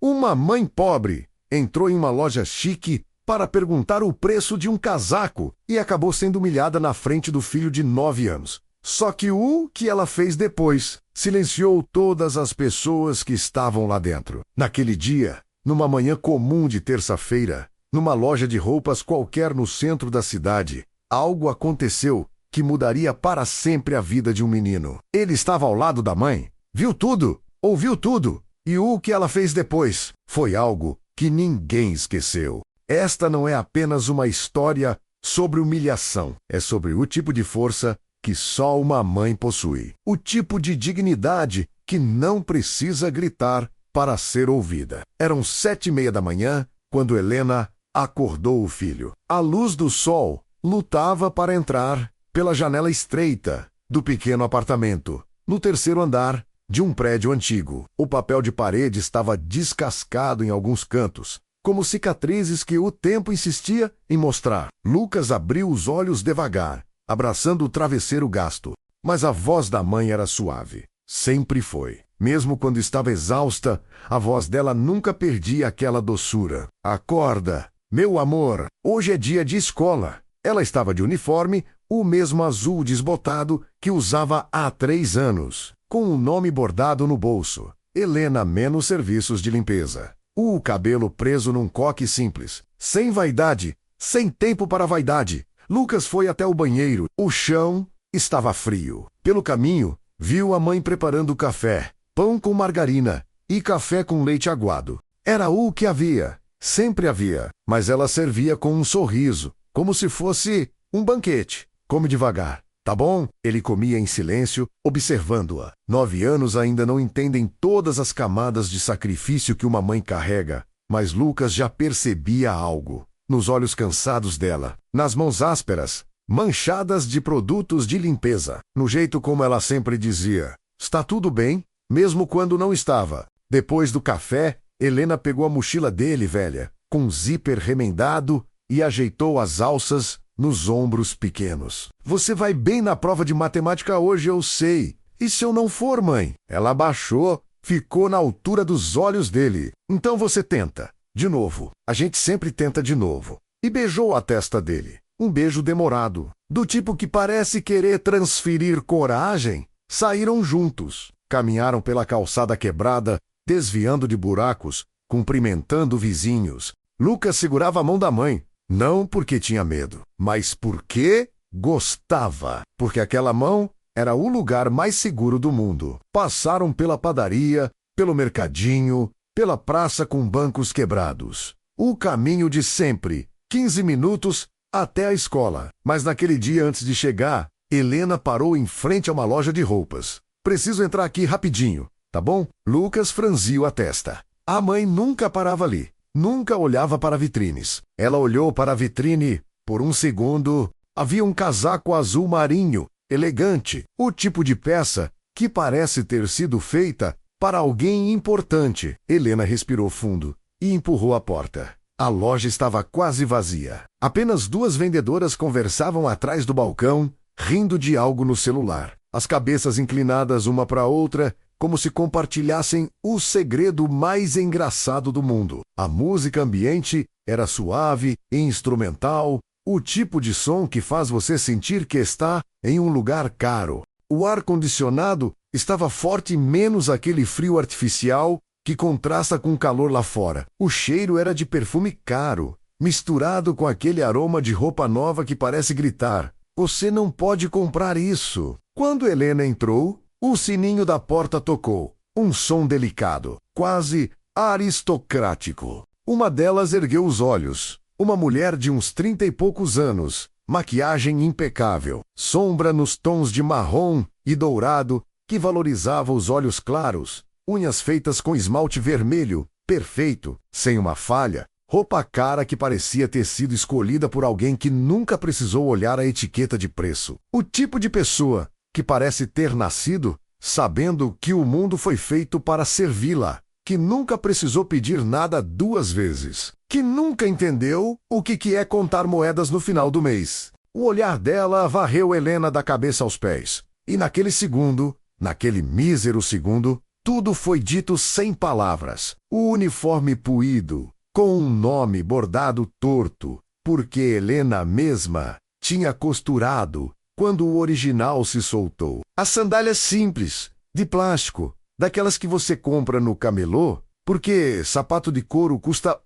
Uma mãe pobre entrou em uma loja chique para perguntar o preço de um casaco e acabou sendo humilhada na frente do filho de 9 anos. Só que o que ela fez depois silenciou todas as pessoas que estavam lá dentro. Naquele dia, numa manhã comum de terça-feira, numa loja de roupas qualquer no centro da cidade, algo aconteceu que mudaria para sempre a vida de um menino. Ele estava ao lado da mãe, viu tudo, ouviu tudo, e o que ela fez depois foi algo que ninguém esqueceu. Esta não é apenas uma história sobre humilhação, é sobre o tipo de força que só uma mãe possui. O tipo de dignidade que não precisa gritar para ser ouvida. Eram 7:30 da manhã quando Helena acordou o filho. A luz do sol lutava para entrar pela janela estreita do pequeno apartamento, no 3º andar de um prédio antigo. O papel de parede estava descascado em alguns cantos, como cicatrizes que o tempo insistia em mostrar. Lucas abriu os olhos devagar, abraçando o travesseiro gasto, mas a voz da mãe era suave. Sempre foi. Mesmo quando estava exausta, a voz dela nunca perdia aquela doçura. Acorda, meu amor, hoje é dia de escola. Ela estava de uniforme, o mesmo azul desbotado que usava há 3 anos, com um nome bordado no bolso. Helena menos serviços de limpeza. O cabelo preso num coque simples. Sem vaidade, sem tempo para vaidade. Lucas foi até o banheiro. O chão estava frio. Pelo caminho, viu a mãe preparando café, pão com margarina e café com leite aguado. Era o que havia. Sempre havia. Mas ela servia com um sorriso, como se fosse um banquete. Come devagar, tá bom? Ele comia em silêncio, observando-a. 9 anos ainda não entendem todas as camadas de sacrifício que uma mãe carrega, mas Lucas já percebia algo. Nos olhos cansados dela, nas mãos ásperas, manchadas de produtos de limpeza, no jeito como ela sempre dizia: está tudo bem, mesmo quando não estava. Depois do café, Helena pegou a mochila dele, velha, com zíper remendado, e ajeitou as alças nos ombros pequenos. Você vai bem na prova de matemática hoje, eu sei. E se eu não for, mãe? Ela abaixou, ficou na altura dos olhos dele. Então você tenta. De novo. A gente sempre tenta de novo. E beijou a testa dele. Um beijo demorado, do tipo que parece querer transferir coragem. Saíram juntos. Caminharam pela calçada quebrada, desviando de buracos, cumprimentando vizinhos. Lucas segurava a mão da mãe. Não porque tinha medo, mas porque gostava. Porque aquela mão era o lugar mais seguro do mundo. Passaram pela padaria, pelo mercadinho, pela praça com bancos quebrados. O caminho de sempre, 15 minutos até a escola. Mas naquele dia antes de chegar, Helena parou em frente a uma loja de roupas. Preciso entrar aqui rapidinho, tá bom? Lucas franziu a testa. A mãe nunca parava ali. Nunca olhava para vitrines. Ela olhou para a vitrine. Por um segundo, havia um casaco azul marinho, elegante, o tipo de peça que parece ter sido feita para alguém importante. Helena respirou fundo e empurrou a porta. A loja estava quase vazia. Apenas 2 vendedoras conversavam atrás do balcão, rindo de algo no celular. As cabeças inclinadas uma para a outra, como se compartilhassem o segredo mais engraçado do mundo. A música ambiente era suave e instrumental, o tipo de som que faz você sentir que está em um lugar caro. O ar-condicionado estava forte, menos aquele frio artificial que contrasta com o calor lá fora. O cheiro era de perfume caro, misturado com aquele aroma de roupa nova que parece gritar: você não pode comprar isso. Quando Helena entrou, o sininho da porta tocou. Um som delicado, quase aristocrático. Uma delas ergueu os olhos. Uma mulher de uns 30 e poucos anos, maquiagem impecável, sombra nos tons de marrom e dourado que valorizava os olhos claros, unhas feitas com esmalte vermelho, perfeito, sem uma falha, roupa cara que parecia ter sido escolhida por alguém que nunca precisou olhar a etiqueta de preço. O tipo de pessoa que parece ter nascido sabendo que o mundo foi feito para servi-la, que nunca precisou pedir nada 2 vezes, que nunca entendeu o que é contar moedas no final do mês. O olhar dela varreu Helena da cabeça aos pés, e naquele segundo, naquele mísero segundo, Tudo foi dito sem palavras. O uniforme puído, com um nome bordado torto, porque Helena mesma tinha costurado quando o original se soltou. As sandálias simples, de plástico, daquelas que você compra no camelô, porque sapato de couro custa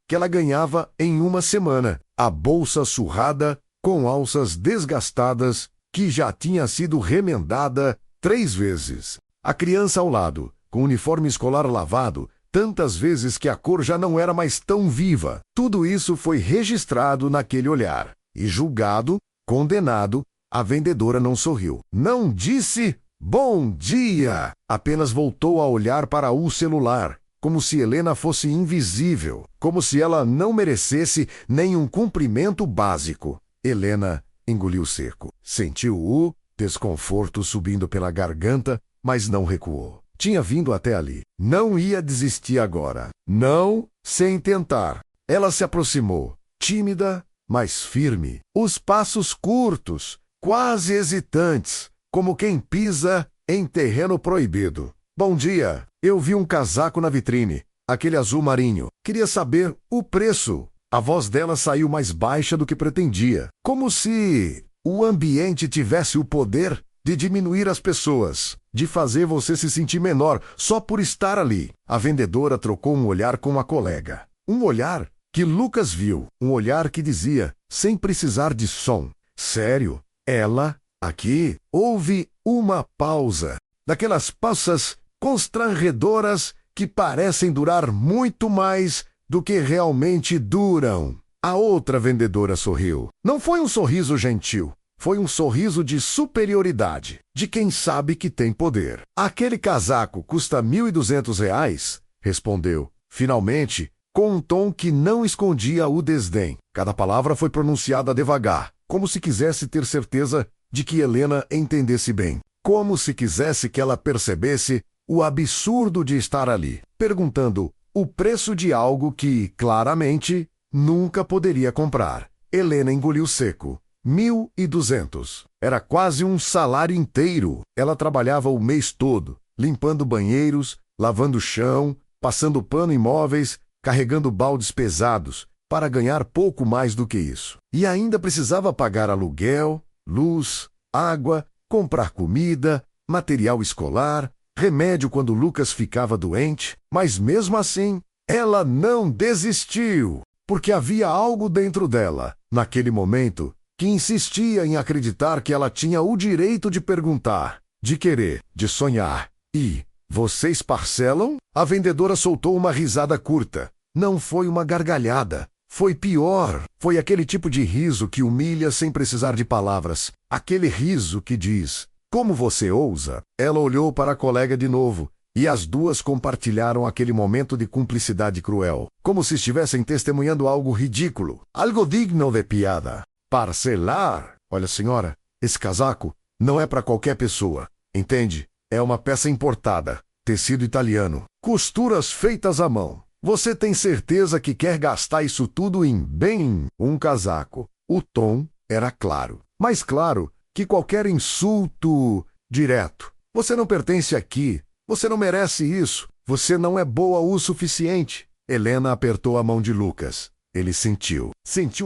que ela ganhava em uma semana. A bolsa surrada, com alças desgastadas, que já tinha sido remendada 3 vezes. A criança ao lado, com o uniforme escolar lavado, tantas vezes que a cor já não era mais tão viva. Tudo isso foi registrado naquele olhar. E julgado, condenado, a vendedora não sorriu. Não disse bom dia. Apenas voltou a olhar para o celular, como se Helena fosse invisível, como se ela não merecesse nem um cumprimento básico. Helena engoliu seco. Sentiu o desconforto subindo pela garganta, mas não recuou. Tinha vindo até ali. Não ia desistir agora. Não, sem tentar. Ela se aproximou, tímida, mas firme. Os passos curtos, quase hesitantes, como quem pisa em terreno proibido. Bom dia. Eu vi um casaco na vitrine, aquele azul marinho. Queria saber o preço. A voz dela saiu mais baixa do que pretendia, como se o ambiente tivesse o poder de diminuir as pessoas, de fazer você se sentir menor só por estar ali. A vendedora trocou um olhar com a colega. Um olhar que Lucas viu, um olhar que dizia, sem precisar de som: sério, ela, aqui. Houve uma pausa, daquelas pausas constrangedoras que parecem durar muito mais do que realmente duram. A outra vendedora sorriu. Não foi um sorriso gentil. Foi um sorriso de superioridade, de quem sabe que tem poder. Aquele casaco custa R$1.200, respondeu, finalmente, com um tom que não escondia o desdém. Cada palavra foi pronunciada devagar, como se quisesse ter certeza de que Helena entendesse bem. Como se quisesse que ela percebesse o absurdo de estar ali, perguntando o preço de algo que, claramente, nunca poderia comprar. Helena engoliu seco. 1.200. Era quase um salário inteiro. Ela trabalhava o mês todo, limpando banheiros, lavando o chão, passando pano em móveis, carregando baldes pesados, para ganhar pouco mais do que isso. E ainda precisava pagar aluguel, luz, água, comprar comida, material escolar, remédio quando Lucas ficava doente. Mas mesmo assim, ela não desistiu, porque havia algo dentro dela, naquele momento, que insistia em acreditar que ela tinha o direito de perguntar, de querer, de sonhar. E, vocês parcelam? A vendedora soltou uma risada curta. Não foi uma gargalhada. Foi pior. Foi aquele tipo de riso que humilha sem precisar de palavras. Aquele riso que diz: como você ousa? Ela olhou para a colega de novo, e as duas compartilharam aquele momento de cumplicidade cruel, como se estivessem testemunhando algo ridículo, algo digno de piada. Parcelar? Olha, senhora, esse casaco não é para qualquer pessoa, entende? É uma peça importada, tecido italiano, costuras feitas à mão. Você tem certeza que quer gastar isso tudo em um casaco? O tom era claro, mais claro que qualquer insulto direto. Você não pertence aqui, você não merece isso, você não é boa o suficiente. Helena apertou a mão de Lucas. Ele sentiu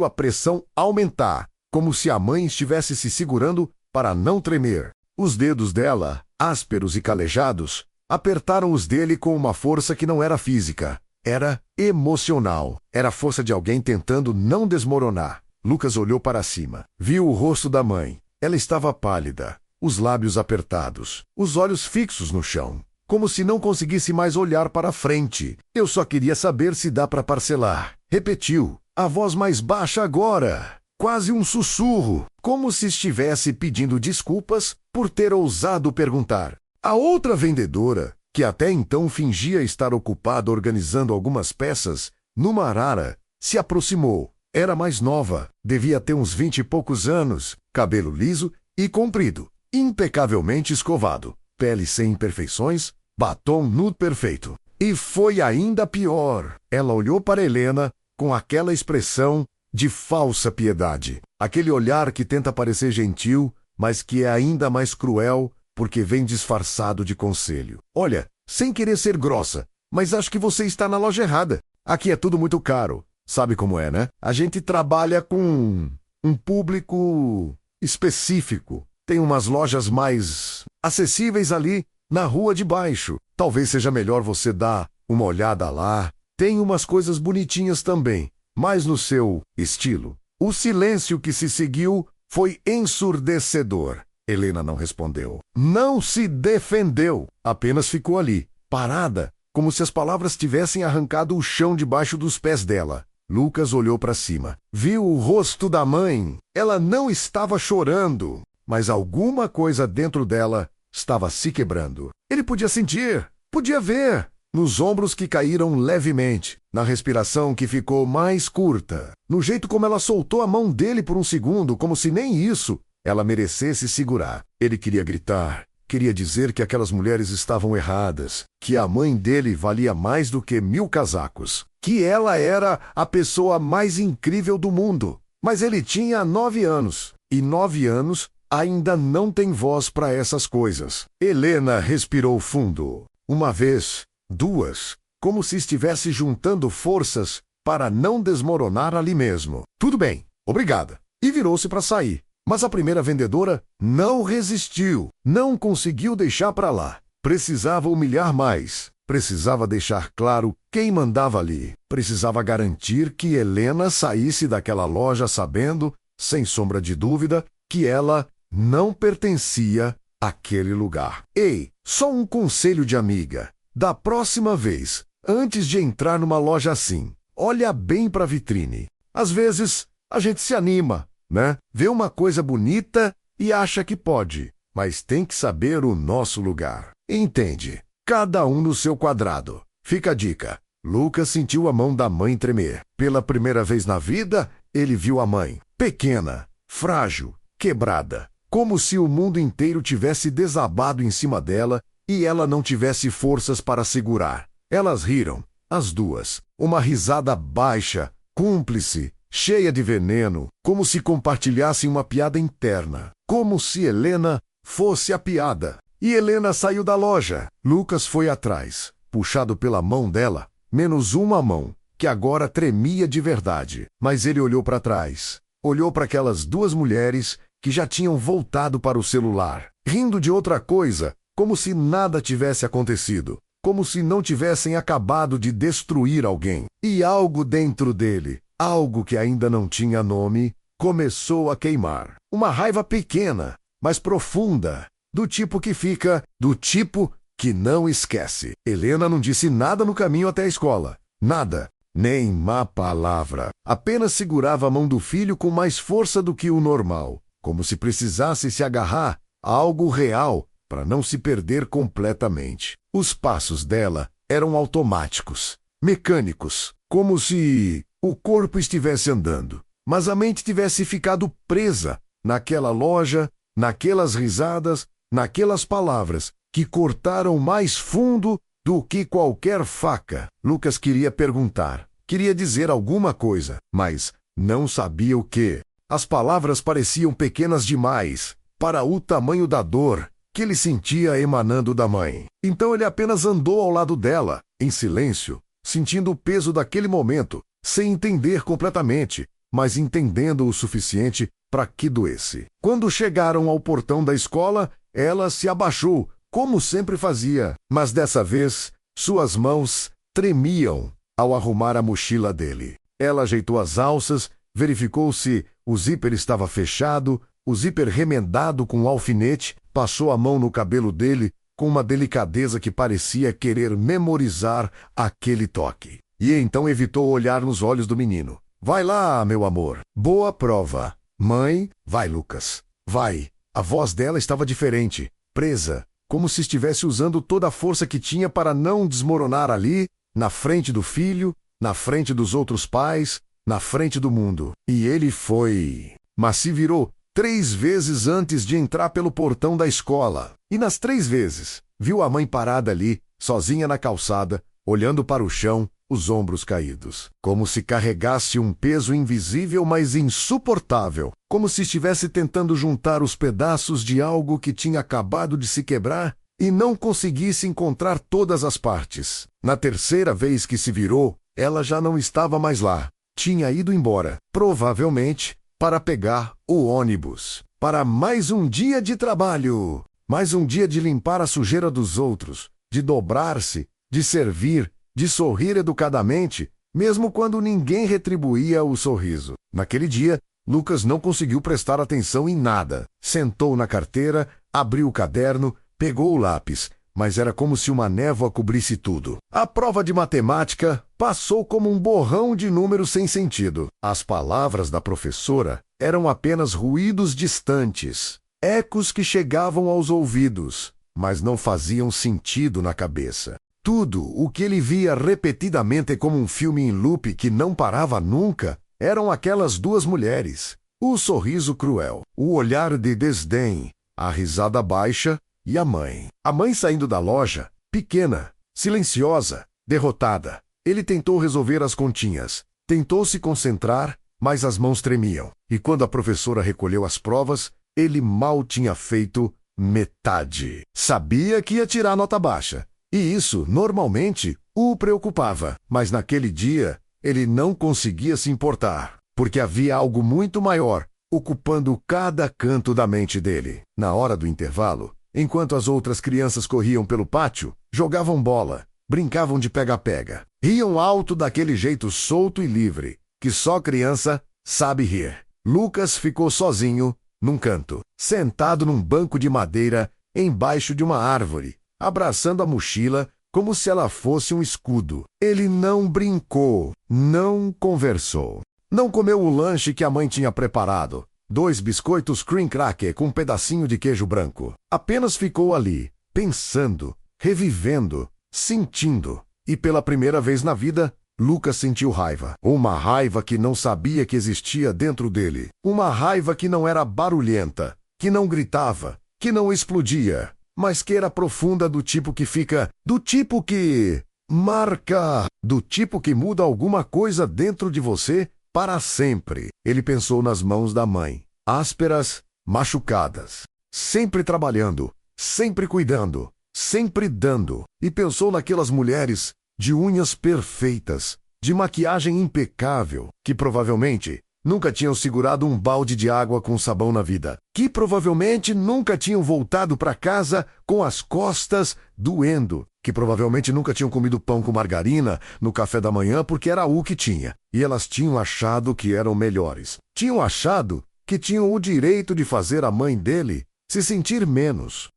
a pressão aumentar, como se a mãe estivesse se segurando para não tremer. Os dedos dela, ásperos e calejados, apertaram os dele com uma força que não era física. Era emocional. Era a força de alguém tentando não desmoronar. Lucas olhou para cima. Viu o rosto da mãe. Ela estava pálida, os lábios apertados, os olhos fixos no chão, como se não conseguisse mais olhar para frente. Eu só queria saber se dá para parcelar. Repetiu, a voz mais baixa agora, quase um sussurro, como se estivesse pedindo desculpas por ter ousado perguntar. A outra vendedora, que até então fingia estar ocupada organizando algumas peças, numa arara, se aproximou. Era mais nova, devia ter uns 20 e poucos anos, cabelo liso e comprido, impecavelmente escovado, pele sem imperfeições, batom nude perfeito. E foi ainda pior. Ela olhou para Helena com aquela expressão de falsa piedade. Aquele olhar que tenta parecer gentil, mas que é ainda mais cruel porque vem disfarçado de conselho. Olha, sem querer ser grossa, mas acho que você está na loja errada. Aqui é tudo muito caro. Sabe como é, né? A gente trabalha com um público específico. Tem umas lojas mais acessíveis ali na rua de baixo. Talvez seja melhor você dar uma olhada lá. Tem umas coisas bonitinhas também, mas no seu estilo. O silêncio que se seguiu foi ensurdecedor. Helena não respondeu. Não se defendeu. Apenas ficou ali, parada, como se as palavras tivessem arrancado o chão debaixo dos pés dela. Lucas olhou para cima. Viu o rosto da mãe. Ela não estava chorando, mas alguma coisa dentro dela estava se quebrando. Ele podia sentir, podia ver, nos ombros que caíram levemente, na respiração que ficou mais curta, no jeito como ela soltou a mão dele por um segundo, como se nem isso ela merecesse segurar. Ele queria gritar, queria dizer que aquelas mulheres estavam erradas, que a mãe dele valia mais do que 1000 casacos, que ela era a pessoa mais incrível do mundo. Mas ele tinha 9 anos, e 9 anos ainda não tem voz para essas coisas. Helena respirou fundo. Uma vez, 2, como se estivesse juntando forças para não desmoronar ali mesmo. Tudo bem, obrigada. E virou-se para sair. Mas a primeira vendedora não resistiu, não conseguiu deixar para lá. Precisava humilhar mais, precisava deixar claro quem mandava ali. Precisava garantir que Helena saísse daquela loja sabendo, sem sombra de dúvida, que ela não pertencia àquele lugar. Ei, só um conselho de amiga. Da próxima vez, antes de entrar numa loja assim, olha bem para a vitrine. Às vezes, a gente se anima, né? Vê uma coisa bonita e acha que pode, mas tem que saber o nosso lugar. Entende? Cada um no seu quadrado. Fica a dica. Lucas sentiu a mão da mãe tremer. Pela primeira vez na vida, ele viu a mãe, pequena, frágil, quebrada, como se o mundo inteiro tivesse desabado em cima dela e ela não tivesse forças para segurar. Elas riram, as duas, uma risada baixa, cúmplice, cheia de veneno, como se compartilhassem uma piada interna, como se Helena fosse a piada. E Helena saiu da loja. Lucas foi atrás, puxado pela mão dela, menos uma mão, que agora tremia de verdade. Mas ele olhou para trás, olhou para aquelas 2 mulheres que já tinham voltado para o celular, rindo de outra coisa, como se nada tivesse acontecido, como se não tivessem acabado de destruir alguém. E algo dentro dele, algo que ainda não tinha nome, começou a queimar. Uma raiva pequena, mas profunda, do tipo que fica, do tipo que não esquece. Helena não disse nada no caminho até a escola. Nada, nem má palavra. Apenas segurava a mão do filho com mais força do que o normal, como se precisasse se agarrar a algo real para não se perder completamente. Os passos dela eram automáticos, mecânicos, como se o corpo estivesse andando, mas a mente tivesse ficado presa naquela loja, naquelas risadas, naquelas palavras que cortaram mais fundo do que qualquer faca. Lucas queria perguntar, queria dizer alguma coisa, mas não sabia o quê. As palavras pareciam pequenas demais para o tamanho da dor que ele sentia emanando da mãe. Então ele apenas andou ao lado dela, em silêncio, sentindo o peso daquele momento, sem entender completamente, mas entendendo o suficiente para que doesse. Quando chegaram ao portão da escola, ela se abaixou, como sempre fazia, mas dessa vez suas mãos tremiam ao arrumar a mochila dele. Ela ajeitou as alças, verificou se o zíper estava fechado, o zíper remendado com um alfinete, passou a mão no cabelo dele com uma delicadeza que parecia querer memorizar aquele toque. E então evitou olhar nos olhos do menino. Vai lá, meu amor. Boa prova. Mãe, vai, Lucas. Vai. A voz dela estava diferente, presa, como se estivesse usando toda a força que tinha para não desmoronar ali, na frente do filho, na frente dos outros pais, na frente do mundo. E ele foi. Mas se virou 3 vezes antes de entrar pelo portão da escola. E nas 3 vezes, viu a mãe parada ali, sozinha na calçada, olhando para o chão, os ombros caídos. Como se carregasse um peso invisível, mas insuportável. Como se estivesse tentando juntar os pedaços de algo que tinha acabado de se quebrar e não conseguisse encontrar todas as partes. Na terceira vez que se virou, ela já não estava mais lá. Tinha ido embora, provavelmente para pegar o ônibus. Para mais um dia de trabalho. Mais um dia de limpar a sujeira dos outros, de dobrar-se, de servir, de sorrir educadamente, mesmo quando ninguém retribuía o sorriso. Naquele dia, Lucas não conseguiu prestar atenção em nada. Sentou na carteira, abriu o caderno, pegou o lápis, mas era como se uma névoa cobrisse tudo. A prova de matemática passou como um borrão de números sem sentido. As palavras da professora eram apenas ruídos distantes, ecos que chegavam aos ouvidos, mas não faziam sentido na cabeça. Tudo o que ele via repetidamente como um filme em loop que não parava nunca eram aquelas duas mulheres. O sorriso cruel, o olhar de desdém, a risada baixa e a mãe. A mãe saindo da loja, pequena, silenciosa, derrotada. Ele tentou resolver as continhas, tentou se concentrar, mas as mãos tremiam. E quando a professora recolheu as provas, ele mal tinha feito metade. Sabia que ia tirar nota baixa, e isso, normalmente, o preocupava. Mas naquele dia, ele não conseguia se importar, porque havia algo muito maior ocupando cada canto da mente dele. Na hora do intervalo, enquanto as outras crianças corriam pelo pátio, jogavam bola, brincavam de pega-pega, riam alto daquele jeito solto e livre, que só criança sabe rir. Lucas ficou sozinho, num canto, sentado num banco de madeira, embaixo de uma árvore, abraçando a mochila como se ela fosse um escudo. Ele não brincou, não conversou. Não comeu o lanche que a mãe tinha preparado, 2 biscoitos cream cracker com um pedacinho de queijo branco. Apenas ficou ali, pensando, revivendo, sentindo. E pela primeira vez na vida, Lucas sentiu raiva. Uma raiva que não sabia que existia dentro dele. Uma raiva que não era barulhenta, que não gritava, que não explodia, mas que era profunda, do tipo que fica, do tipo que marca, do tipo que muda alguma coisa dentro de você para sempre. Ele pensou nas mãos da mãe, ásperas, machucadas, sempre trabalhando, sempre cuidando, sempre dando. E pensou naquelas mulheres de unhas perfeitas, de maquiagem impecável, que provavelmente nunca tinham segurado um balde de água com sabão na vida, que provavelmente nunca tinham voltado para casa com as costas doendo, que provavelmente nunca tinham comido pão com margarina no café da manhã porque era o que tinha. E elas tinham achado que eram melhores. Tinham achado que tinham o direito de fazer a mãe dele se sentir menos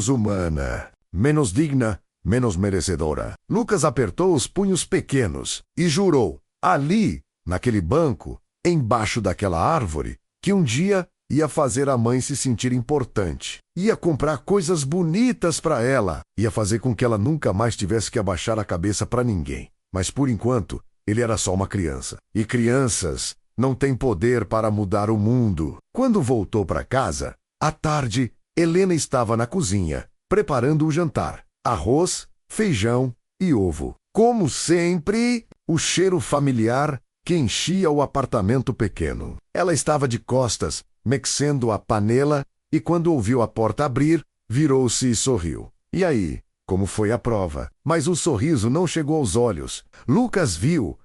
humana, menos digna, menos merecedora. Lucas apertou os punhos pequenos e jurou, ali, naquele banco, embaixo daquela árvore, que um dia ia fazer a mãe se sentir importante. Ia comprar coisas bonitas para ela. Ia fazer com que ela nunca mais tivesse que abaixar a cabeça para ninguém. Mas por enquanto, ele era só uma criança. E crianças não têm poder para mudar o mundo. Quando voltou para casa, à tarde, Helena estava na cozinha, preparando o jantar. Arroz, feijão e ovo. Como sempre, o cheiro familiar que enchia o apartamento pequeno. Ela estava de costas, mexendo a panela, e quando ouviu a porta abrir, virou-se e sorriu. E aí, como foi a prova? Mas o sorriso não chegou aos olhos. Lucas viu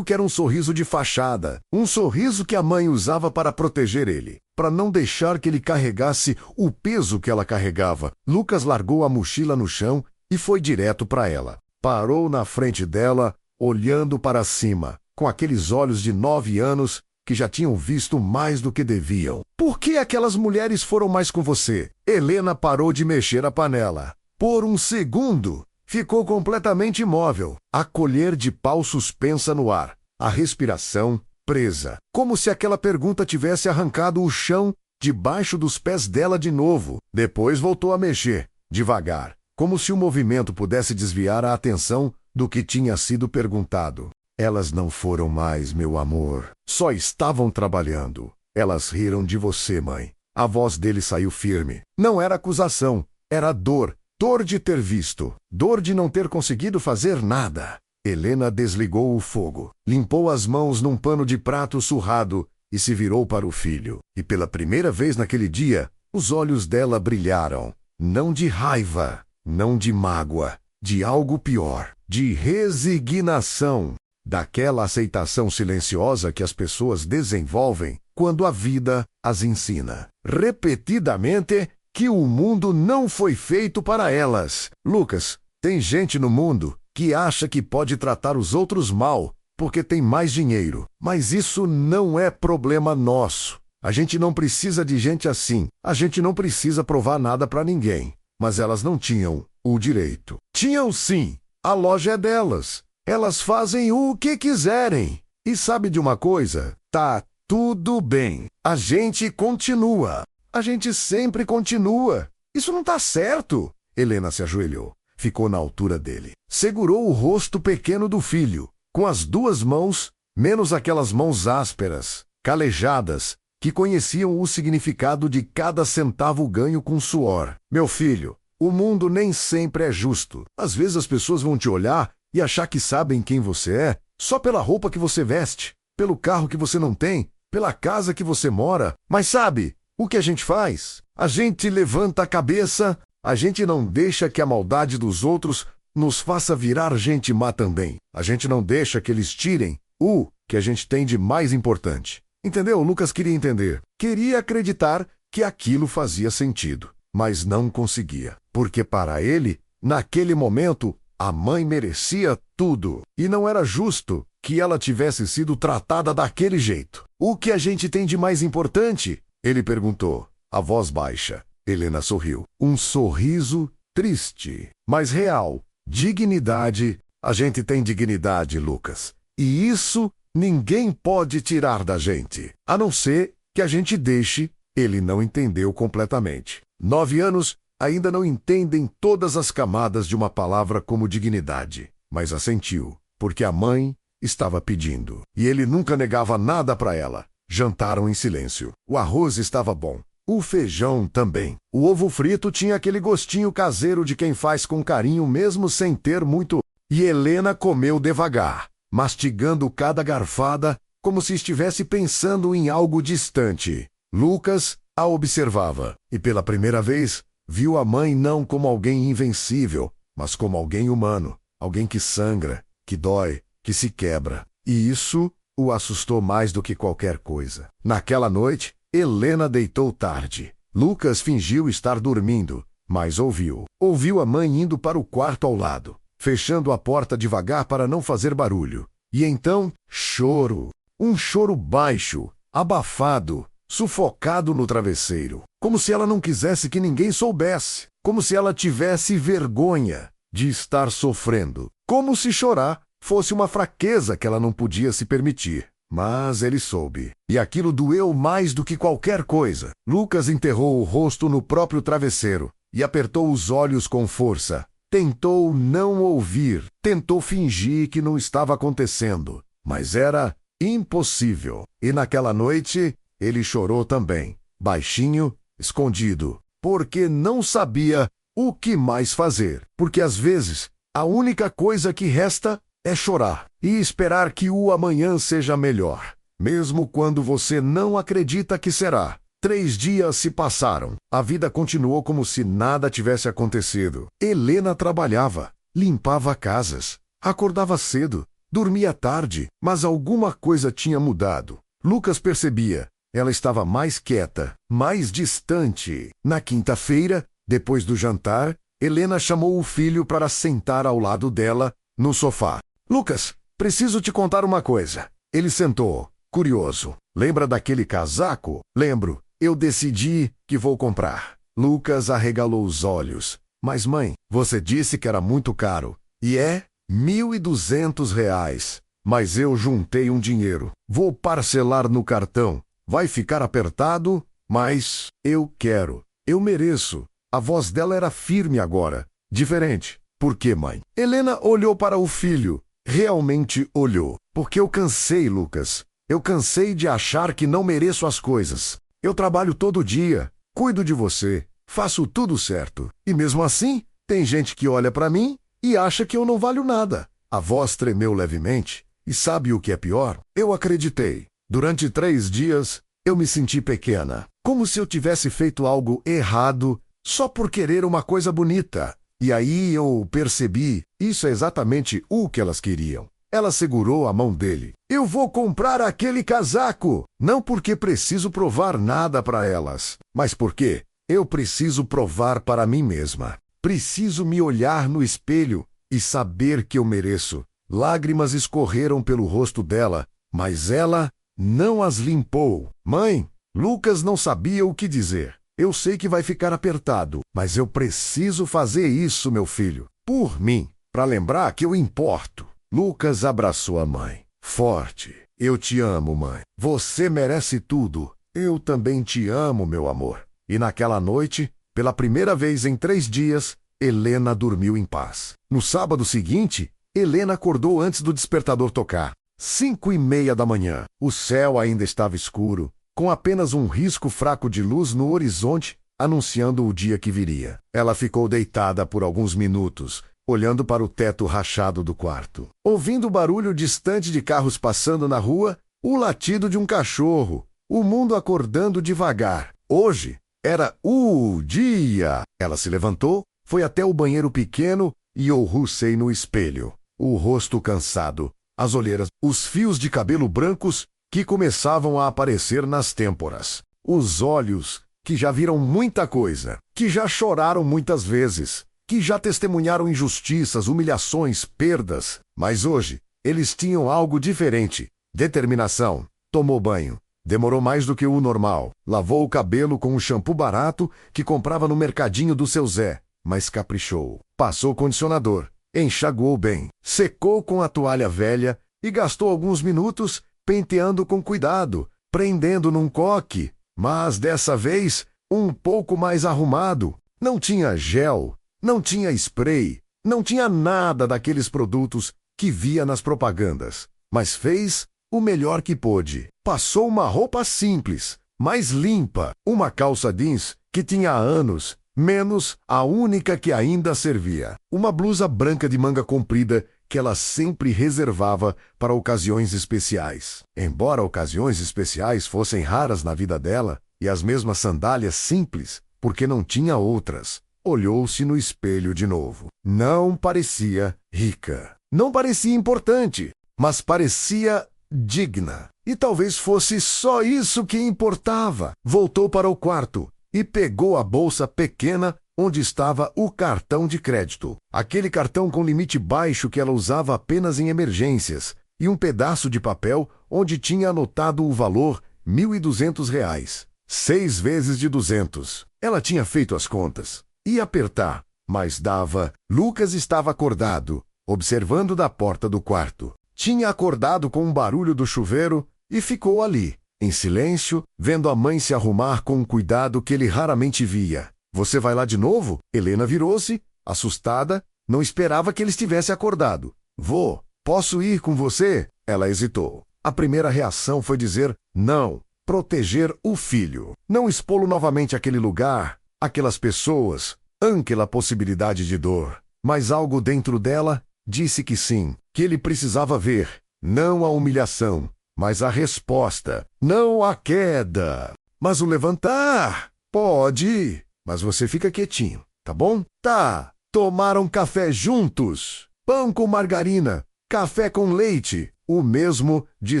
que era um sorriso de fachada, um sorriso que a mãe usava para proteger ele, para não deixar que ele carregasse o peso que ela carregava. Lucas largou a mochila no chão e foi direto para ela. Parou na frente dela, olhando para cima, com aqueles olhos de 9 anos que já tinham visto mais do que deviam. Por que aquelas mulheres foram mais com você? Helena parou de mexer a panela. Por um segundo, ficou completamente imóvel, a colher de pau suspensa no ar, a respiração presa, como se aquela pergunta tivesse arrancado o chão debaixo dos pés dela de novo. Depois voltou a mexer, devagar, como se o movimento pudesse desviar a atenção do que tinha sido perguntado. Elas não foram mais, meu amor. Só estavam trabalhando. Elas riram de você, mãe. A voz dele saiu firme. Não era acusação, era dor. Dor de ter visto. Dor de não ter conseguido fazer nada. Helena desligou o fogo, limpou as mãos num pano de prato surrado e se virou para o filho. E pela primeira vez naquele dia, os olhos dela brilharam. Não de raiva, não de mágoa, de algo pior, de resignação, daquela aceitação silenciosa que as pessoas desenvolvem quando a vida as ensina repetidamente que o mundo não foi feito para elas. Lucas, tem gente no mundo que acha que pode tratar os outros mal porque tem mais dinheiro, mas isso não é problema nosso. A gente não precisa de gente assim. A gente não precisa provar nada para ninguém. Mas elas não tinham o direito. Tinham sim. A loja é delas. Elas fazem o que quiserem. E sabe de uma coisa? Tá tudo bem. A gente continua. A gente sempre continua. Isso não tá certo. Helena se ajoelhou. Ficou na altura dele. Segurou o rosto pequeno do filho, com as duas mãos, menos aquelas mãos ásperas, calejadas, que conheciam o significado de cada centavo ganho com suor. Meu filho, o mundo nem sempre é justo. Às vezes as pessoas vão te olhar e achar que sabem quem você é só pela roupa que você veste, pelo carro que você não tem, pela casa que você mora. Mas sabe o que a gente faz? A gente levanta a cabeça, a gente não deixa que a maldade dos outros nos faça virar gente má também. A gente não deixa que eles tirem o que a gente tem de mais importante. Entendeu? Lucas queria entender. Queria acreditar que aquilo fazia sentido, mas não conseguia. Porque para ele, naquele momento, a mãe merecia tudo. E não era justo que ela tivesse sido tratada daquele jeito. O que a gente tem de mais importante? Ele perguntou, a voz baixa. Helena sorriu. Um sorriso triste, mas real. Dignidade. A gente tem dignidade, Lucas. E isso ninguém pode tirar da gente, a não ser que a gente deixe. Ele não entendeu completamente. 9 anos ainda não entendem todas as camadas de uma palavra como dignidade, mas assentiu, porque a mãe estava pedindo. E ele nunca negava nada para ela. Jantaram em silêncio. O arroz estava bom. O feijão também. O ovo frito tinha aquele gostinho caseiro de quem faz com carinho mesmo sem ter muito. E Helena comeu devagar, mastigando cada garfada como se estivesse pensando em algo distante. Lucas a observava e pela primeira vez viu a mãe não como alguém invencível, mas como alguém humano, alguém que sangra, que dói, que se quebra. E isso o assustou mais do que qualquer coisa. Naquela noite, Helena deitou tarde. Lucas fingiu estar dormindo, mas ouviu. Ouviu a mãe indo para o quarto ao lado, fechando a porta devagar para não fazer barulho. E então, choro. Um choro baixo, abafado, sufocado no travesseiro. Como se ela não quisesse que ninguém soubesse. Como se ela tivesse vergonha de estar sofrendo. Como se chorar fosse uma fraqueza que ela não podia se permitir. Mas ele soube. E aquilo doeu mais do que qualquer coisa. Lucas enterrou o rosto no próprio travesseiro e apertou os olhos com força. Tentou não ouvir. Tentou fingir que não estava acontecendo. Mas era impossível. E naquela noite, ele chorou também. Baixinho, escondido. Porque não sabia o que mais fazer. Porque às vezes, a única coisa que resta é chorar e esperar que o amanhã seja melhor, mesmo quando você não acredita que será. 3 dias se passaram. A vida continuou como se nada tivesse acontecido. Helena trabalhava, limpava casas, acordava cedo, dormia tarde, mas alguma coisa tinha mudado. Lucas percebia. Ela estava mais quieta, mais distante. Na quinta-feira, depois do jantar, Helena chamou o filho para sentar ao lado dela, no sofá. Lucas, preciso te contar uma coisa. Ele sentou, curioso. Lembra daquele casaco? Lembro. Eu decidi que vou comprar. Lucas arregalou os olhos. Mas mãe, você disse que era muito caro. E é R$ 1.200. Mas eu juntei um dinheiro. Vou parcelar no cartão. Vai ficar apertado, mas eu quero. Eu mereço. A voz dela era firme agora. Diferente. Por quê, mãe? Helena olhou para o filho. Realmente olhou. Porque eu cansei, Lucas. Eu cansei de achar que não mereço as coisas. Eu trabalho todo dia, cuido de você, faço tudo certo. E mesmo assim, tem gente que olha para mim e acha que eu não valho nada. A voz tremeu levemente. E sabe o que é pior? Eu acreditei. Durante 3 dias, eu me senti pequena. Como se eu tivesse feito algo errado só por querer uma coisa bonita. E aí eu percebi, isso é exatamente o que elas queriam. Ela segurou a mão dele. Eu vou comprar aquele casaco! Não porque preciso provar nada para elas, mas porque eu preciso provar para mim mesma. Preciso me olhar no espelho e saber que eu mereço. Lágrimas escorreram pelo rosto dela, mas ela não as limpou. Mãe, Lucas não sabia o que dizer. Eu sei que vai ficar apertado, mas eu preciso fazer isso, meu filho. Por mim, para lembrar que eu importo. Lucas abraçou a mãe. Forte. Eu te amo, mãe. Você merece tudo. Eu também te amo, meu amor. E naquela noite, pela primeira vez em 3 dias, Helena dormiu em paz. No sábado seguinte, Helena acordou antes do despertador tocar. 5:30 da manhã. O céu ainda estava escuro, com apenas um risco fraco de luz no horizonte, anunciando o dia que viria. Ela ficou deitada por alguns minutos, olhando para o teto rachado do quarto. Ouvindo o barulho distante de carros passando na rua, o latido de um cachorro, o mundo acordando devagar. Hoje era o dia. Ela se levantou, foi até o banheiro pequeno e ouçou no espelho. O rosto cansado, as olheiras, os fios de cabelo brancos que começavam a aparecer nas têmporas. Os olhos que já viram muita coisa, que já choraram muitas vezes, que já testemunharam injustiças, humilhações, perdas. Mas hoje, eles tinham algo diferente. Determinação. Tomou banho. Demorou mais do que o normal. Lavou o cabelo com um shampoo barato que comprava no mercadinho do seu Zé, mas caprichou. Passou condicionador. Enxaguou bem. Secou com a toalha velha e gastou alguns minutos penteando com cuidado, prendendo num coque. Mas dessa vez, um pouco mais arrumado. Não tinha gel. Não tinha spray, não tinha nada daqueles produtos que via nas propagandas, mas fez o melhor que pôde. Passou uma roupa simples, mas limpa, uma calça jeans que tinha há anos, menos a única que ainda servia. Uma blusa branca de manga comprida que ela sempre reservava para ocasiões especiais. Embora ocasiões especiais fossem raras na vida dela, e as mesmas sandálias simples, porque não tinha outras. Olhou-se no espelho de novo. Não parecia rica. Não parecia importante, mas parecia digna. E talvez fosse só isso que importava. Voltou para o quarto e pegou a bolsa pequena onde estava o cartão de crédito. Aquele cartão com limite baixo que ela usava apenas em emergências e um pedaço de papel onde tinha anotado o valor R$ 1.200. 6 vezes de 200. Ela tinha feito as contas. Ia apertar, mas dava. Lucas estava acordado, observando da porta do quarto. Tinha acordado com um barulho do chuveiro e ficou ali, em silêncio, vendo a mãe se arrumar com um cuidado que ele raramente via. Você vai lá de novo? Helena virou-se, assustada, não esperava que ele estivesse acordado. Vou. Posso ir com você? Ela hesitou. A primeira reação foi dizer não, proteger o filho. Não expô-lo novamente àquele lugar, aquelas pessoas, aquela possibilidade de dor. Mas algo dentro dela disse que sim, que ele precisava ver, não a humilhação, mas a resposta, não a queda, mas o levantar. Pode, mas você fica quietinho, tá bom? Tá. Tomaram café juntos, pão com margarina, café com leite, o mesmo de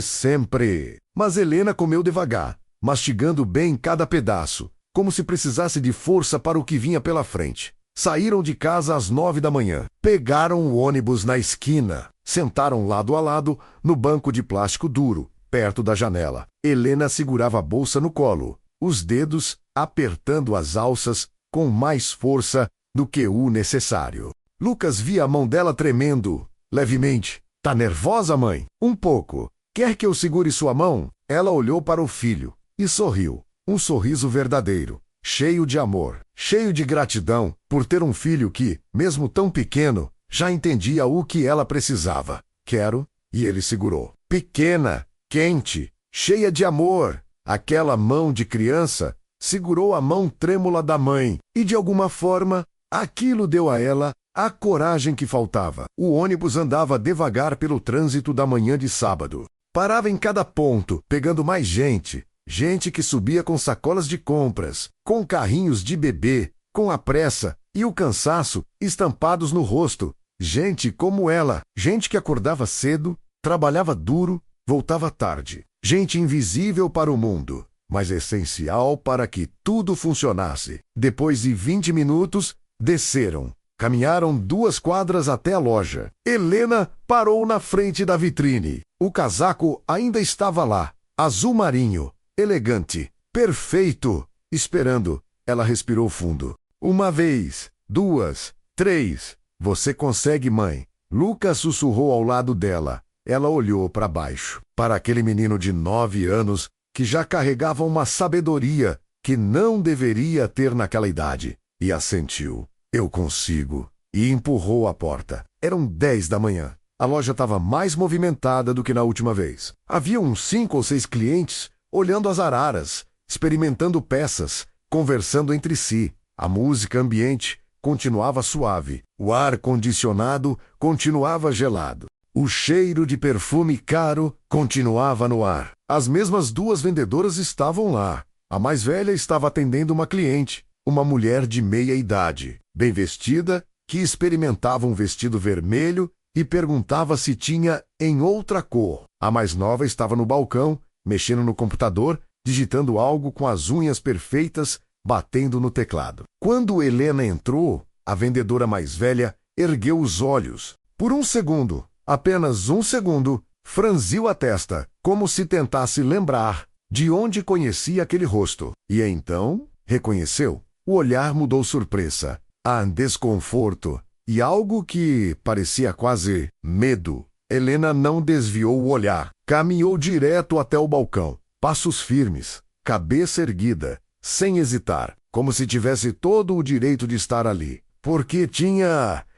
sempre. Mas Helena comeu devagar, mastigando bem cada pedaço, como se precisasse de força para o que vinha pela frente. Saíram de casa às 9 da manhã. Pegaram o ônibus na esquina. Sentaram lado a lado no banco de plástico duro, perto da janela. Helena segurava a bolsa no colo, os dedos apertando as alças com mais força do que o necessário. Lucas via a mão dela tremendo, levemente. Tá nervosa, mãe? Um pouco. Quer que eu segure sua mão? Ela olhou para o filho e sorriu. Um sorriso verdadeiro, cheio de amor, cheio de gratidão por ter um filho que, mesmo tão pequeno, já entendia o que ela precisava. Quero, e ele segurou. Pequena, quente, cheia de amor. Aquela mão de criança segurou a mão trêmula da mãe e, de alguma forma, aquilo deu a ela a coragem que faltava. O ônibus andava devagar pelo trânsito da manhã de sábado. Parava em cada ponto, pegando mais gente. Gente que subia com sacolas de compras, com carrinhos de bebê, com a pressa e o cansaço estampados no rosto. Gente como ela, gente que acordava cedo, trabalhava duro, voltava tarde. Gente invisível para o mundo, mas essencial para que tudo funcionasse. Depois de 20 minutos, desceram. Caminharam 2 quadras até a loja. Helena parou na frente da vitrine. O casaco ainda estava lá, azul marinho, elegante, perfeito. Esperando, ela respirou fundo. 1 vez, 2, 3. Você consegue, mãe. Lucas sussurrou ao lado dela. Ela olhou para baixo, para aquele menino de 9 anos que já carregava uma sabedoria que não deveria ter naquela idade, e assentiu. Eu consigo. E empurrou a porta. Eram 10 da manhã. A loja estava mais movimentada do que na última vez. Havia uns 5 ou 6 clientes olhando as araras, experimentando peças, conversando entre si. A música ambiente continuava suave. O ar-condicionado continuava gelado. O cheiro de perfume caro continuava no ar. As mesmas 2 vendedoras estavam lá. A mais velha estava atendendo uma cliente, uma mulher de meia idade, bem vestida, que experimentava um vestido vermelho e perguntava se tinha em outra cor. A mais nova estava no balcão, mexendo no computador, digitando algo com as unhas perfeitas, batendo no teclado. Quando Helena entrou, a vendedora mais velha ergueu os olhos. Por um segundo, apenas um segundo, franziu a testa, como se tentasse lembrar de onde conhecia aquele rosto. E então, reconheceu. O olhar mudou surpresa, a desconforto e algo que parecia quase medo. Helena não desviou o olhar. Caminhou direto até o balcão. Passos firmes, cabeça erguida, sem hesitar, como se tivesse todo o direito de estar ali. Porque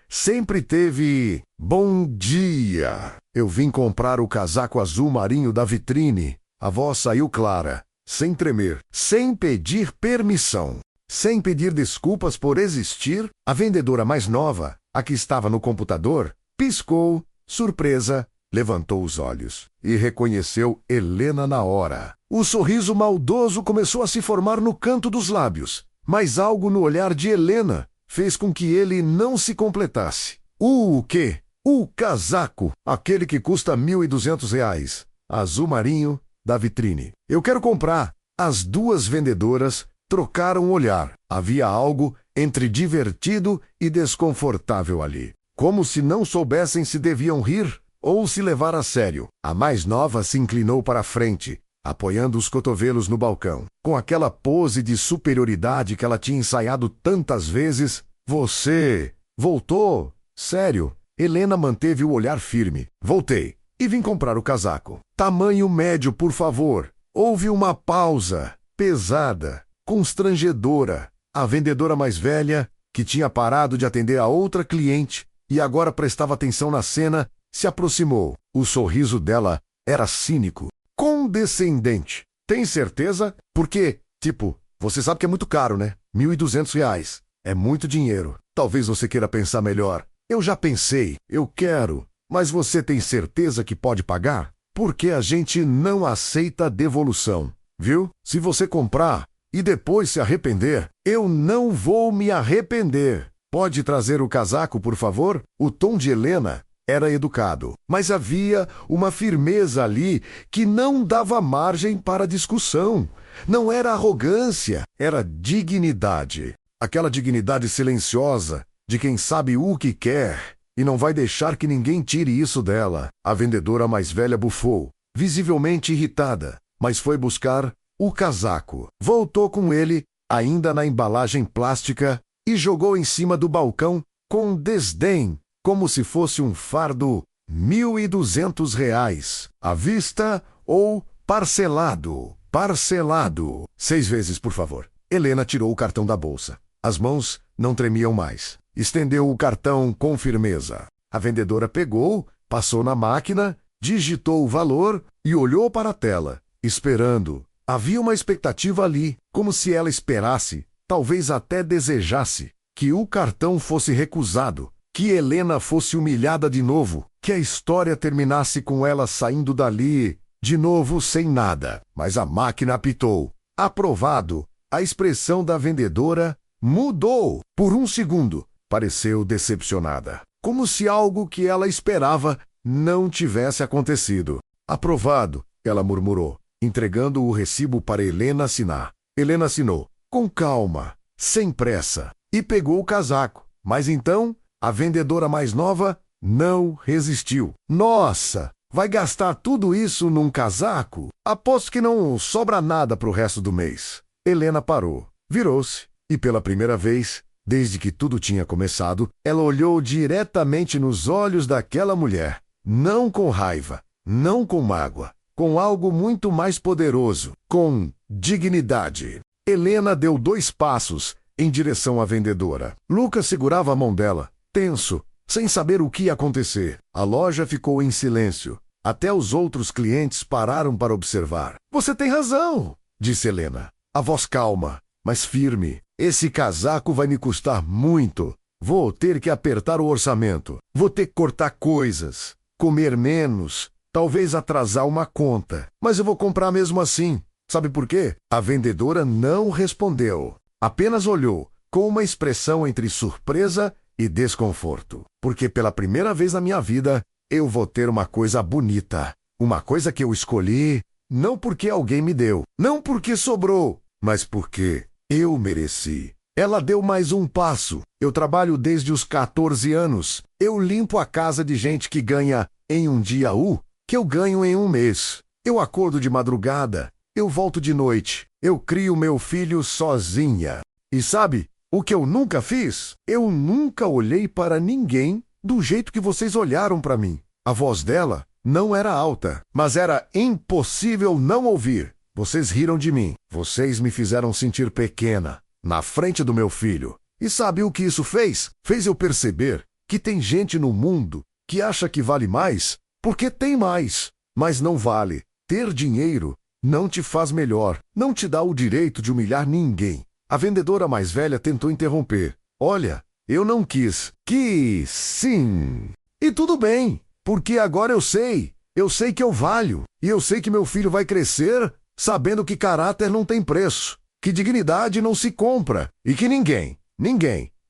sempre teve... Bom dia! Eu vim comprar o casaco azul marinho da vitrine. A voz saiu clara, sem tremer, sem pedir permissão. Sem pedir desculpas por existir, a vendedora mais nova, a que estava no computador, piscou, surpresa, levantou os olhos e reconheceu Helena na hora. O sorriso maldoso começou a se formar no canto dos lábios, mas algo no olhar de Helena fez com que ele não se completasse. O quê? O casaco, aquele que custa R$ 1.200, azul marinho, da vitrine. Eu quero comprar. As 2 vendedoras trocaram o olhar. Havia algo entre divertido e desconfortável ali. Como se não soubessem se deviam rir ou se levar a sério. A mais nova se inclinou para a frente, apoiando os cotovelos no balcão. Com aquela pose de superioridade que ela tinha ensaiado tantas vezes. Você voltou? Sério? Helena manteve o olhar firme. Voltei. E vim comprar o casaco. Tamanho médio, por favor. Houve uma pausa, pesada, constrangedora. A vendedora mais velha, que tinha parado de atender a outra cliente e agora prestava atenção na cena, se aproximou. O sorriso dela era cínico, condescendente. Tem certeza? Porque, você sabe que é muito caro, né? R$ 1.200. É muito dinheiro. Talvez você queira pensar melhor. Eu já pensei, eu quero. Mas você tem certeza que pode pagar? Porque a gente não aceita devolução, viu? Se você comprar e depois se arrepender, eu não vou me arrepender. Pode trazer o casaco, por favor? O tom de Helena era educado, mas havia uma firmeza ali que não dava margem para discussão. Não era arrogância, era dignidade. Aquela dignidade silenciosa de quem sabe o que quer e não vai deixar que ninguém tire isso dela. A vendedora mais velha bufou, visivelmente irritada, mas foi buscar o casaco. Voltou com ele, ainda na embalagem plástica, e jogou em cima do balcão com desdém, como se fosse um fardo. R$ 1.200, à vista ou parcelado? Parcelado. 6 vezes, por favor. Helena tirou o cartão da bolsa. As mãos não tremiam mais. Estendeu o cartão com firmeza. A vendedora pegou, passou na máquina, digitou o valor e olhou para a tela, esperando. Havia uma expectativa ali, como se ela esperasse, talvez até desejasse, que o cartão fosse recusado, que Helena fosse humilhada de novo, que a história terminasse com ela saindo dali, de novo sem nada. Mas a máquina apitou. Aprovado. A expressão da vendedora Mudou. Por um segundo, pareceu decepcionada. Como se algo que ela esperava não tivesse acontecido. Aprovado, ela murmurou, entregando o recibo para Helena assinar. Helena assinou, com calma, sem pressa, e pegou o casaco. Mas então, a vendedora mais nova não resistiu. Nossa, vai gastar tudo isso num casaco? Aposto que não sobra nada para o resto do mês. Helena parou, virou-se e pela primeira vez, desde que tudo tinha começado, ela olhou diretamente nos olhos daquela mulher. Não com raiva, não com mágoa, com algo muito mais poderoso, com dignidade. Helena deu 2 passos em direção à vendedora. Lucas segurava a mão dela, tenso, sem saber o que ia acontecer. A loja ficou em silêncio. Até os outros clientes pararam para observar. Você tem razão, disse Helena. A voz calma, mas firme. Esse casaco vai me custar muito. Vou ter que apertar o orçamento. Vou ter que cortar coisas, comer menos, talvez atrasar uma conta. Mas eu vou comprar mesmo assim. Sabe por quê? A vendedora não respondeu. Apenas olhou, com uma expressão entre surpresa e desconforto. Porque pela primeira vez na minha vida, eu vou ter uma coisa bonita. Uma coisa que eu escolhi, não porque alguém me deu, não porque sobrou, mas porque eu mereci. Ela deu mais um passo. Eu trabalho desde os 14 anos. Eu limpo a casa de gente que ganha em um dia que eu ganho em um mês. Eu acordo de madrugada. Eu volto de noite. Eu crio meu filho sozinha. E sabe o que eu nunca fiz? Eu nunca olhei para ninguém do jeito que vocês olharam para mim. A voz dela não era alta, mas era impossível não ouvir. Vocês riram de mim. Vocês me fizeram sentir pequena, na frente do meu filho. E sabe o que isso fez? Fez eu perceber que tem gente no mundo que acha que vale mais porque tem mais. Mas não vale. Ter dinheiro não te faz melhor, não te dá o direito de humilhar ninguém. A vendedora mais velha tentou interromper. Olha, eu não quis. Quis, sim. E tudo bem, porque agora eu sei que eu valho. E eu sei que meu filho vai crescer sabendo que caráter não tem preço, que dignidade não se compra e que ninguém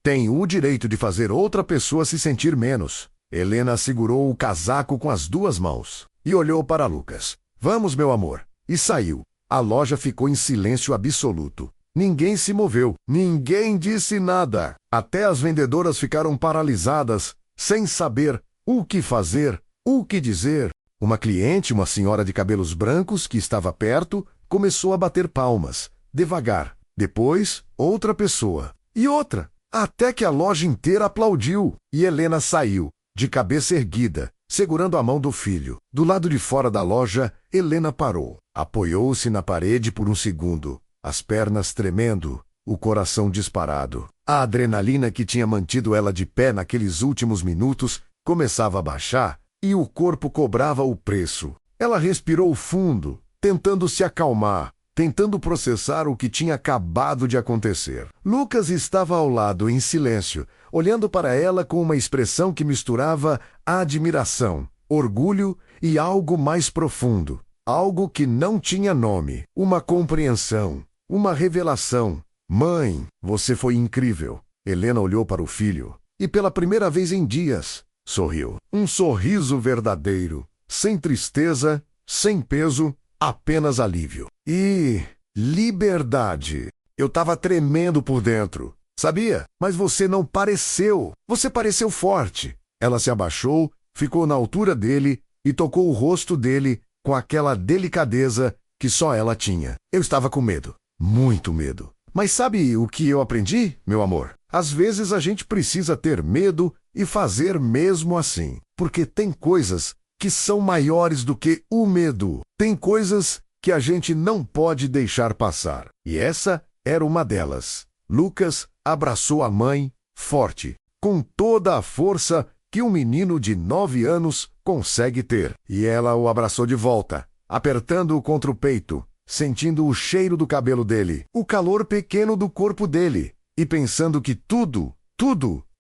tem o direito de fazer outra pessoa se sentir menos. Helena segurou o casaco com as 2 mãos e olhou para Lucas. Vamos, meu amor. E saiu. A loja ficou em silêncio absoluto. Ninguém se moveu. Ninguém disse nada. Até as vendedoras ficaram paralisadas, sem saber o que fazer, o que dizer. Uma cliente, uma senhora de cabelos brancos que estava perto, começou a bater palmas, devagar. Depois, outra pessoa. E outra. Até que a loja inteira aplaudiu. E Helena saiu, de cabeça erguida, segurando a mão do filho. Do lado de fora da loja, Helena parou. Apoiou-se na parede por um segundo, as pernas tremendo, o coração disparado. A adrenalina que tinha mantido ela de pé naqueles últimos minutos começava a baixar e o corpo cobrava o preço. Ela respirou fundo, tentando se acalmar, tentando processar o que tinha acabado de acontecer. Lucas estava ao lado, em silêncio, olhando para ela com uma expressão que misturava admiração, orgulho e algo mais profundo. Algo que não tinha nome. Uma compreensão. Uma revelação. Mãe, você foi incrível. Helena olhou para o filho e, pela primeira vez em dias, sorriu. Um sorriso verdadeiro. Sem tristeza, sem peso, apenas alívio. E liberdade. Eu estava tremendo por dentro. Sabia? Mas você não pareceu. Você pareceu forte. Ela se abaixou, ficou na altura dele e tocou o rosto dele com aquela delicadeza que só ela tinha. Eu estava com medo. Muito medo. Mas sabe o que eu aprendi, meu amor? Às vezes a gente precisa ter medo e fazer mesmo assim. Porque tem coisas que são maiores do que o medo. Tem coisas que a gente não pode deixar passar. E essa era uma delas. Lucas abraçou a mãe forte, com toda a força que um menino de 9 anos consegue ter. E ela o abraçou de volta, apertando-o contra o peito, sentindo o cheiro do cabelo dele, o calor pequeno do corpo dele, e pensando que tudo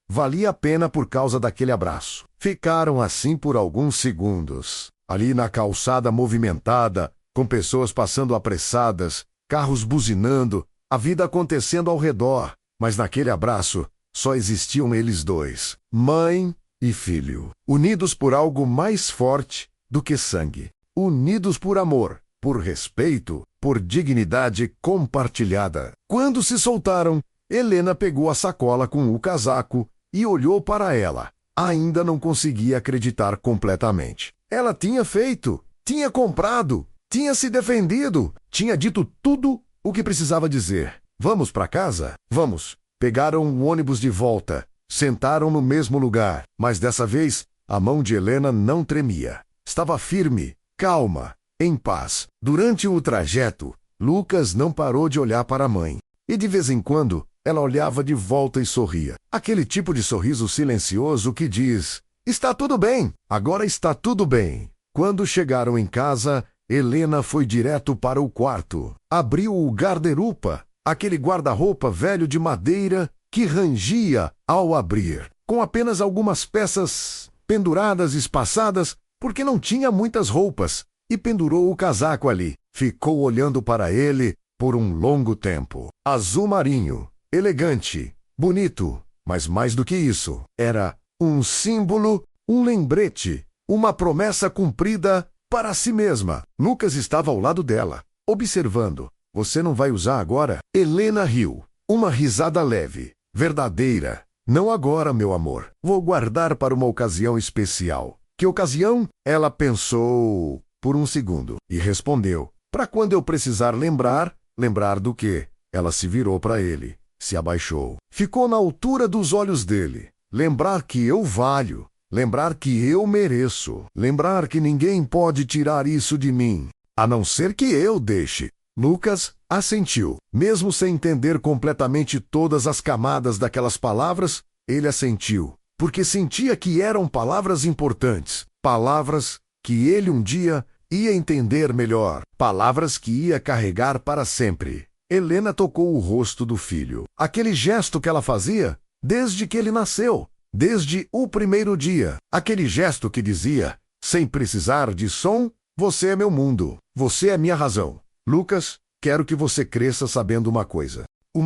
valia a pena por causa daquele abraço. Ficaram assim por alguns segundos, ali na calçada movimentada, com pessoas passando apressadas, carros buzinando, a vida acontecendo ao redor. mas naquele abraço só existiam eles dois, mãe e filho, unidos por algo mais forte do que sangue, unidos por amor, por respeito, por dignidade compartilhada. Quando se soltaram, Helena pegou a sacola com o casaco e olhou para ela. Ainda não conseguia acreditar completamente. Ela tinha feito, tinha comprado, tinha se defendido, tinha dito tudo o que precisava dizer. Vamos para casa? Vamos. Pegaram o ônibus de volta, sentaram no mesmo lugar, mas dessa vez a mão de Helena não tremia. Estava firme, calma, em paz. Durante o trajeto, Lucas não parou de olhar para a mãe. E de vez em quando, ela olhava de volta e sorria. Aquele tipo de sorriso silencioso que diz: está tudo bem, agora está tudo bem. Quando chegaram em casa, Helena foi direto para o quarto. Abriu o guarda-roupa, aquele guarda-roupa velho de madeira que rangia ao abrir, com apenas algumas peças penduradas, espaçadas, porque não tinha muitas roupas, e pendurou o casaco ali. Ficou olhando para ele por um longo tempo. Azul marinho, elegante, bonito, mas mais do que isso, era um símbolo, um lembrete, uma promessa cumprida para si mesma. Lucas estava ao lado dela, observando. Você não vai usar agora? Helena riu. Uma risada leve, verdadeira. Não agora, meu amor. Vou guardar para uma ocasião especial. Que ocasião? Ela pensou por um segundo e respondeu: para quando eu precisar lembrar. Lembrar do quê? Ela se virou para ele, se abaixou. Ficou na altura dos olhos dele. Lembrar que eu valho. Lembrar que eu mereço. Lembrar que ninguém pode tirar isso de mim, a não ser que eu deixe. Lucas assentiu. Mesmo sem entender completamente todas as camadas daquelas palavras, ele assentiu, porque sentia que eram palavras importantes, palavras que ele um dia ia entender melhor, palavras que ia carregar para sempre. Helena tocou o rosto do filho. Aquele gesto que ela fazia desde que ele nasceu, desde o primeiro dia. Aquele gesto que dizia, sem precisar de som: você é meu mundo, você é minha razão. Lucas, quero que você cresça sabendo uma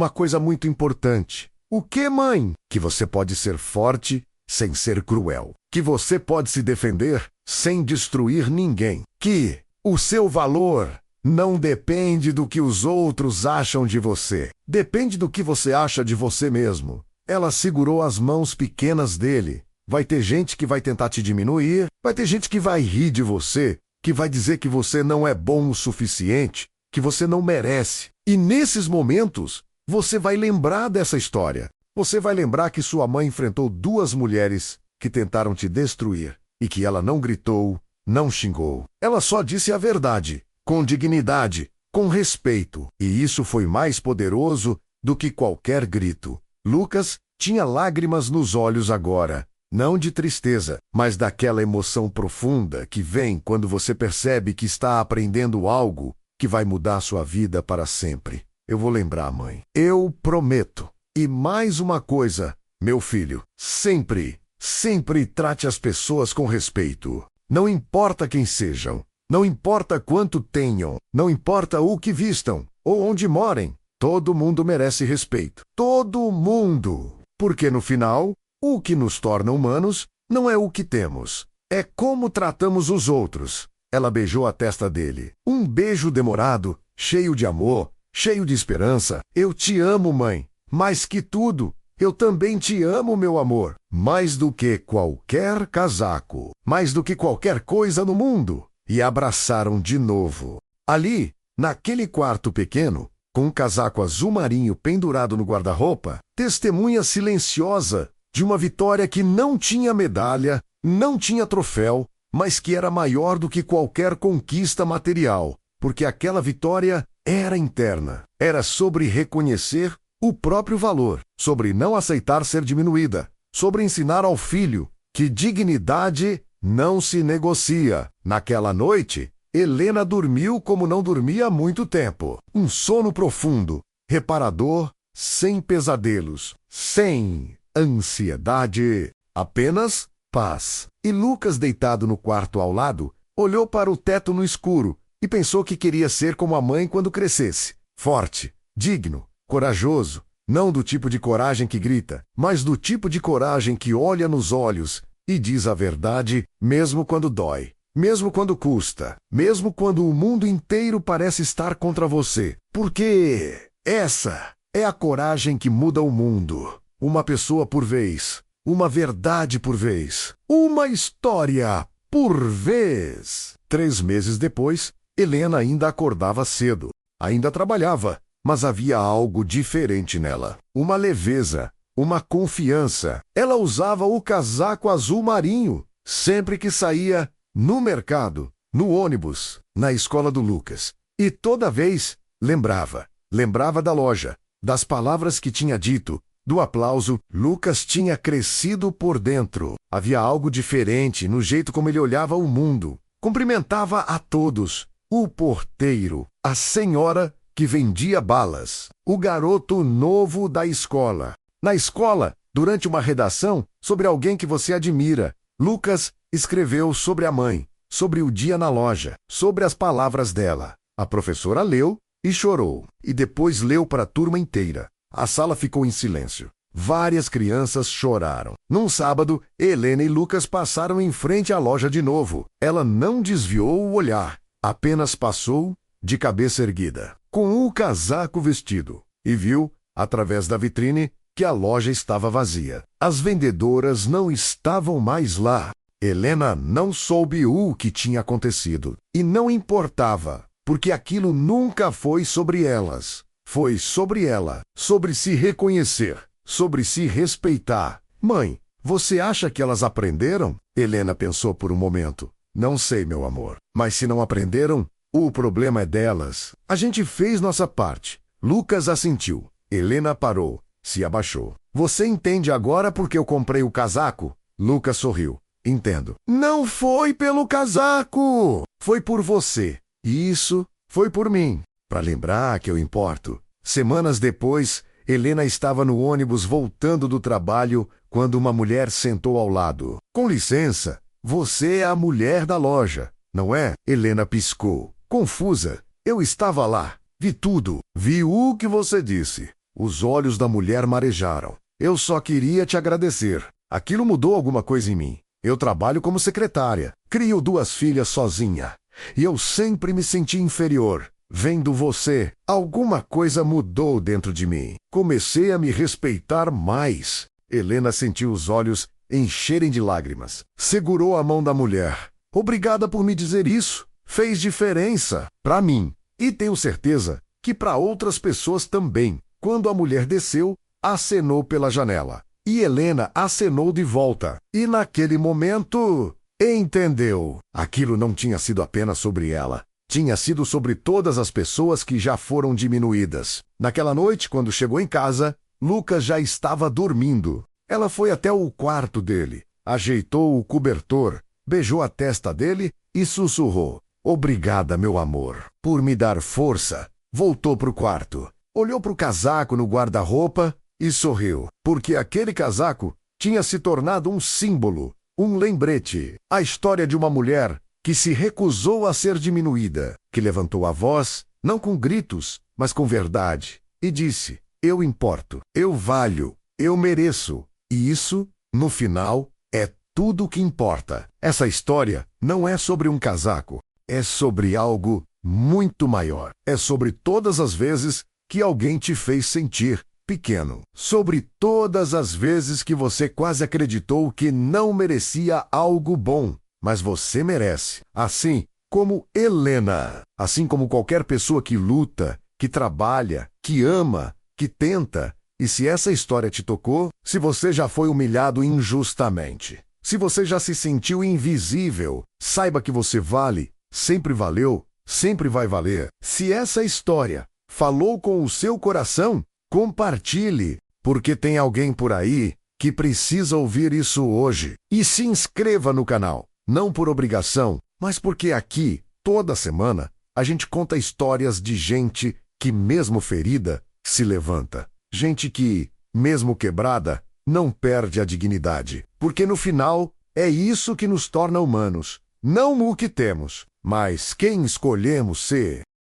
coisa muito importante. O que, mãe? Que você pode ser forte sem ser cruel. Que você pode se defender sem destruir ninguém. Que o seu valor não depende do que os outros acham de você. Depende do que você acha de você mesmo. Ela segurou as mãos pequenas dele. Vai ter gente que vai tentar te diminuir, vai ter gente que vai rir de você, que vai dizer que você não é bom o suficiente, que você não merece. E nesses momentos, você vai lembrar dessa história. Você vai lembrar que sua mãe enfrentou duas mulheres que tentaram te destruir e que ela não gritou, não xingou. Ela só disse a verdade, com dignidade, com respeito. E isso foi mais poderoso do que qualquer grito. Lucas tinha lágrimas nos olhos agora, não de tristeza, mas daquela emoção profunda que vem quando você percebe que está aprendendo algo que vai mudar sua vida para sempre. Eu vou lembrar, mãe. Eu prometo. E mais uma coisa, meu filho, sempre trate as pessoas com respeito. Não importa quem sejam, não importa quanto tenham, não importa o que vistam ou onde morem, todo mundo merece respeito. Todo mundo. Porque no final, o que nos torna humanos não é o que temos, é como tratamos os outros. Ela beijou a testa dele. Um beijo demorado, cheio de amor, cheio de esperança. Eu te amo, mãe. Mais que tudo, eu também te amo, meu amor. Mais do que qualquer casaco. Mais do que qualquer coisa no mundo. E abraçaram de novo. Ali, naquele quarto pequeno, com um casaco azul marinho pendurado no guarda-roupa, testemunha silenciosa de uma vitória que não tinha medalha, não tinha troféu, mas que era maior do que qualquer conquista material, porque aquela vitória era interna. Era sobre reconhecer o próprio valor, sobre não aceitar ser diminuída, sobre ensinar ao filho que dignidade não se negocia. Naquela noite, Helena dormiu como não dormia há muito tempo. Um sono profundo, reparador, sem pesadelos, sem ansiedade, apenas paz. E Lucas, deitado no quarto ao lado, olhou para o teto no escuro e pensou que queria ser como a mãe quando crescesse. Forte, digno, corajoso, Não do tipo de coragem que grita, mas do tipo de coragem que olha nos olhos e diz a verdade, mesmo quando dói, mesmo quando custa, mesmo quando o mundo inteiro parece estar contra você. Porque essa é a coragem que muda o mundo. Uma pessoa por vez, uma verdade por vez, uma história por vez. 3 meses depois, Helena ainda acordava cedo, ainda trabalhava, mas havia algo diferente nela. Uma leveza, uma confiança. Ela usava o casaco azul marinho sempre que saía no mercado, no ônibus, na escola do Lucas. E toda vez lembrava da loja, das palavras que tinha dito, do aplauso. Lucas tinha crescido por dentro. Havia algo diferente no jeito como ele olhava o mundo. Cumprimentava a todos. O porteiro, a senhora que vendia balas, o garoto novo da escola. Na escola, durante uma redação sobre alguém que você admira, Lucas escreveu sobre a mãe, sobre o dia na loja, sobre as palavras dela. A professora leu e chorou, e depois leu para a turma inteira. A sala ficou em silêncio. Várias crianças choraram. Num sábado, Helena e Lucas passaram em frente à loja de novo. Ela não desviou o olhar, apenas passou de cabeça erguida, com o casaco vestido, e viu, através da vitrine, que a loja estava vazia. As vendedoras não estavam mais lá. Helena não soube o que tinha acontecido. E não importava, porque aquilo nunca foi sobre elas. Foi sobre ela, sobre se reconhecer, sobre se respeitar. Mãe, você acha que elas aprenderam? Helena pensou por um momento. Não sei, meu amor. Mas se não aprenderam, o problema é delas. A gente fez nossa parte. Lucas assentiu. Helena parou, se abaixou. Você entende agora porque eu comprei o casaco? Lucas sorriu. Entendo. Não foi pelo casaco! Foi por você. E isso foi por mim. Para lembrar que eu importo. Semanas depois, Helena estava no ônibus voltando do trabalho quando uma mulher sentou ao lado. Com licença, você é a mulher da loja, não é? Helena piscou. Confusa. Eu estava lá. Vi tudo. Vi o que você disse. Os olhos da mulher marejaram. Eu só queria te agradecer. Aquilo mudou alguma coisa em mim. Eu trabalho como secretária. Crio 2 filhas sozinha. E eu sempre me senti inferior. Vendo você, alguma coisa mudou dentro de mim. Comecei a me respeitar mais. Helena sentiu os olhos encherem de lágrimas. Segurou a mão da mulher. Obrigada por me dizer isso. Fez diferença para mim. E tenho certeza que para outras pessoas também. Quando a mulher desceu, acenou pela janela. E Helena acenou de volta. E naquele momento, entendeu. Aquilo não tinha sido apenas sobre ela. Tinha sido sobre todas as pessoas que já foram diminuídas. Naquela noite, quando chegou em casa, Lucas já estava dormindo. Ela foi até o quarto dele, ajeitou o cobertor, beijou a testa dele e sussurrou. Obrigada, meu amor, por me dar força. Voltou para o quarto, olhou para o casaco no guarda-roupa e sorriu, porque aquele casaco tinha se tornado um símbolo, um lembrete. A história de uma mulher que se recusou a ser diminuída, que levantou a voz, não com gritos, mas com verdade, e disse, eu importo, eu valho, eu mereço. E isso, no final, é tudo o que importa. Essa história não é sobre um casaco, é sobre algo muito maior. É sobre todas as vezes que alguém te fez sentir pequeno. Sobre todas as vezes que você quase acreditou que não merecia algo bom. Mas você merece, assim como Helena, assim como qualquer pessoa que luta, que trabalha, que ama, que tenta. E se essa história te tocou, se você já foi humilhado injustamente, se você já se sentiu invisível, saiba que você vale, sempre valeu, sempre vai valer. Se essa história falou com o seu coração, compartilhe, porque tem alguém por aí que precisa ouvir isso hoje. E se inscreva no canal. Não por obrigação, mas porque aqui, toda semana, a gente conta histórias de gente que, mesmo ferida, se levanta. Gente que, mesmo quebrada, não perde a dignidade. Porque no final, é isso que nos torna humanos. Não o que temos, mas quem escolhemos ser.